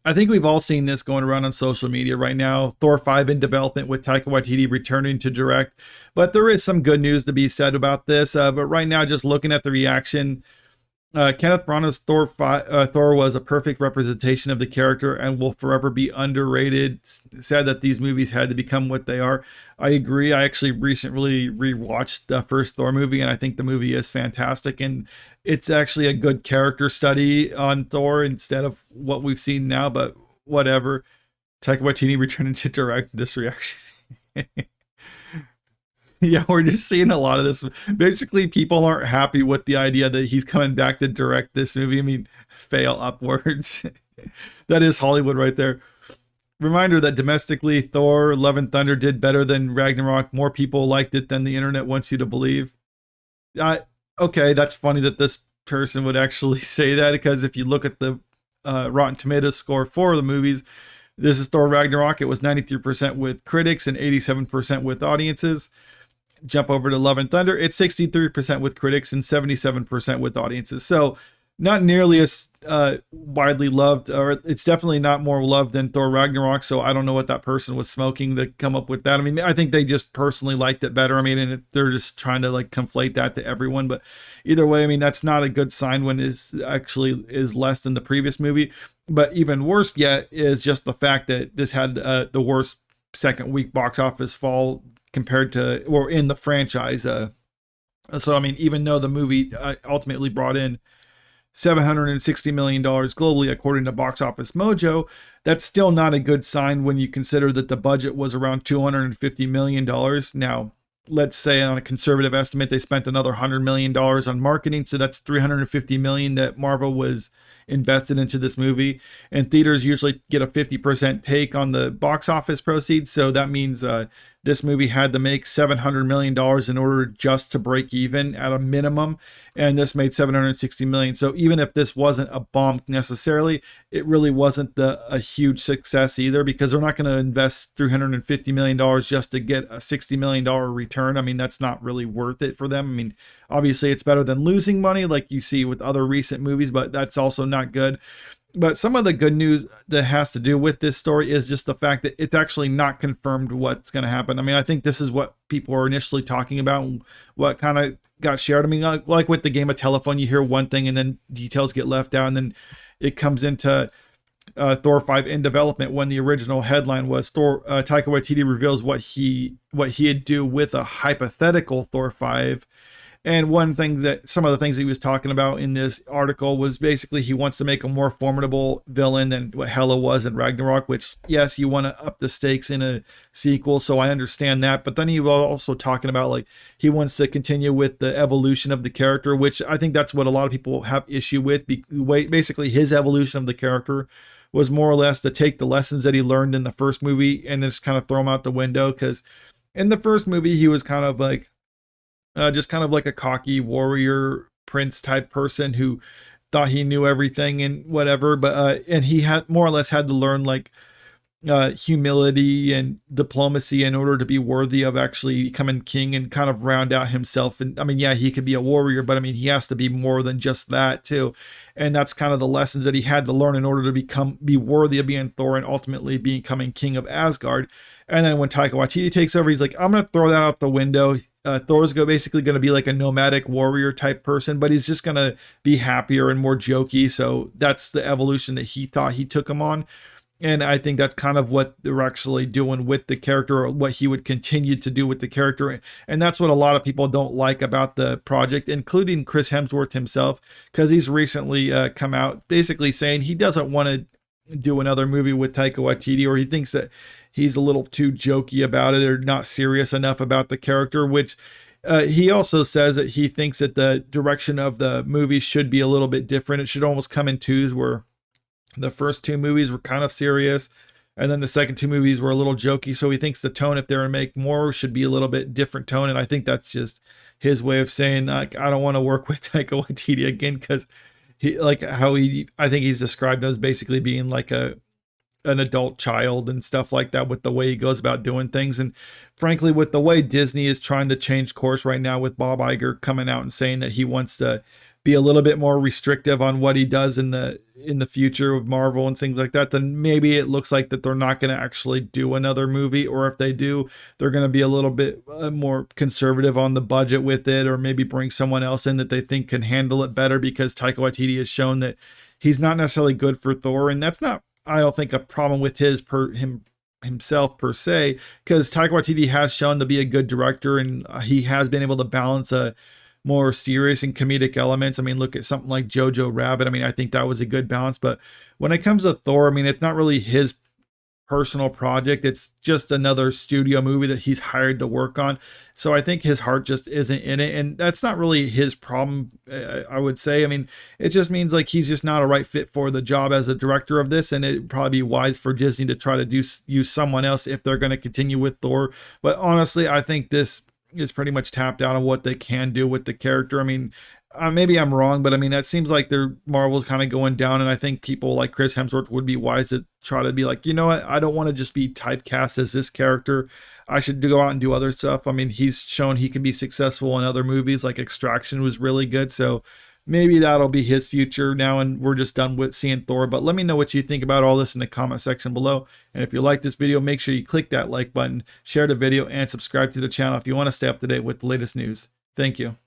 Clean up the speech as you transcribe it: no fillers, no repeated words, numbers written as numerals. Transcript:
I think we've all seen this going around on social media right now. Thor 5 in development with Taika Waititi returning to direct. But there is some good news to be said about this. But right now, just looking at the reaction, Kenneth Branagh's Thor was a perfect representation of the character and will forever be underrated. Sad that these movies had to become what they are. I agree. I actually recently rewatched the first Thor movie, and I think the movie is fantastic. And it's actually a good character study on Thor instead of what we've seen now. But whatever. Taika Waititi returning to direct this reaction. Yeah, we're just seeing a lot of this. Basically, people aren't happy with the idea that he's coming back to direct this movie. I mean, fail upwards. That is Hollywood right there. Reminder that domestically, Thor Love and Thunder did better than Ragnarok. More people liked it than the internet wants you to believe. Okay, that's funny that this person would actually say that, because if you look at the Rotten Tomatoes score for the movies, this is Thor Ragnarok. It was 93% with critics and 87% with audiences. Jump over to Love and Thunder, it's 63% with critics and 77% with audiences. So not nearly as widely loved, or it's definitely not more loved than Thor Ragnarok. So I don't know what that person was smoking to come up with that. I mean, I think they just personally liked it better. I mean, and they're just trying to like conflate that to everyone. But either way, I mean, that's not a good sign when it actually is less than the previous movie. But even worse yet is just the fact that this had the worst second week box office fall compared to, or in the franchise. So, I mean, even though the movie ultimately brought in $760 million globally, according to Box Office Mojo, that's still not a good sign when you consider that the budget was around $250 million. Now, let's say on a conservative estimate, they spent another $100 million on marketing. So that's $350 million that Marvel was invested into this movie. And theaters usually get a 50% take on the box office proceeds. So that means this movie had to make $700 million in order just to break even at a minimum. And this made $760 million. So even if this wasn't a bomb necessarily, it really wasn't a huge success either, because they're not going to invest $350 million just to get a $60 million return. I mean, that's not really worth it for them. I mean, obviously it's better than losing money like you see with other recent movies, but that's also not good. But some of the good news that has to do with this story is just the fact that it's actually not confirmed what's going to happen. I mean, I think this is what people were initially talking about, and what kind of got shared. I mean, like with the game of telephone, you hear one thing and then details get left out, and then it comes into Thor 5 in development, when the original headline was Taika Waititi reveals what he'd do with a hypothetical Thor 5. And one thing that some of the things he was talking about in this article was basically he wants to make a more formidable villain than what Hela was in Ragnarok, which, yes, you want to up the stakes in a sequel, so I understand that. But then he was also talking about like he wants to continue with the evolution of the character, which I think that's what a lot of people have issue with. Basically, his evolution of the character was more or less to take the lessons that he learned in the first movie and just kind of throw them out the window. Because in the first movie, he was kind of like just kind of like a cocky warrior prince type person who thought he knew everything and whatever. But and he had more or less had to learn like humility and diplomacy in order to be worthy of actually becoming king and kind of round out himself. And I mean, yeah, he could be a warrior, but I mean, he has to be more than just that too. And that's kind of the lessons that he had to learn in order to be worthy of being Thor and ultimately becoming king of Asgard. And then when Taika Waititi takes over, he's like, I'm going to throw that out the window. Thor's basically going to be like a nomadic warrior type person, but he's just going to be happier and more jokey. So that's the evolution that he thought he took him on. And I think that's kind of what they're actually doing with the character, or what he would continue to do with the character. And that's what a lot of people don't like about the project, including Chris Hemsworth himself, because he's recently come out basically saying he doesn't want to do another movie with Taika Waititi, or he thinks that he's a little too jokey about it or not serious enough about the character, which he also says that he thinks that the direction of the movie should be a little bit different. It should almost come in twos, where the first two movies were kind of serious, and then the second two movies were a little jokey. So he thinks the tone, if they're to make more, should be a little bit different tone. And I think that's just his way of saying, like, I don't want to work with Taika Waititi again, because I think he's described as basically being like an adult child and stuff like that with the way he goes about doing things. And frankly, with the way Disney is trying to change course right now, with Bob Iger coming out and saying that he wants to be a little bit more restrictive on what he does in the future of Marvel and things like that, then maybe it looks like that they're not going to actually do another movie, or if they do, they're going to be a little bit more conservative on the budget with it, or maybe bring someone else in that they think can handle it better, because Taika Waititi has shown that he's not necessarily good for Thor, and that's not, I don't think, a problem with himself per se, because Taika Waititi has shown to be a good director, and he has been able to balance a more serious and comedic elements. I mean, look at something like Jojo Rabbit. I mean, I think that was a good balance. But when it comes to Thor, I mean, it's not really his personal project. It's just another studio movie that he's hired to work on. So I think his heart just isn't in it. And that's not really his problem, I would say. I mean, it just means like he's just not a right fit for the job as a director of this. And it'd probably be wise for Disney to try to use someone else if they're going to continue with Thor. But honestly, I think this is pretty much tapped out on what they can do with the character. I mean, maybe I'm wrong, but I mean, that seems like their Marvel's kind of going down, and I think people like Chris Hemsworth would be wise to try to be like, you know what, I don't want to just be typecast as this character. I should go out and do other stuff. I mean, he's shown he can be successful in other movies, like Extraction was really good, so maybe that'll be his future now, and we're just done with seeing Thor. But let me know what you think about all this in the comment section below. And if you like this video, make sure you click that like button, share the video, and subscribe to the channel if you want to stay up to date with the latest news. Thank you.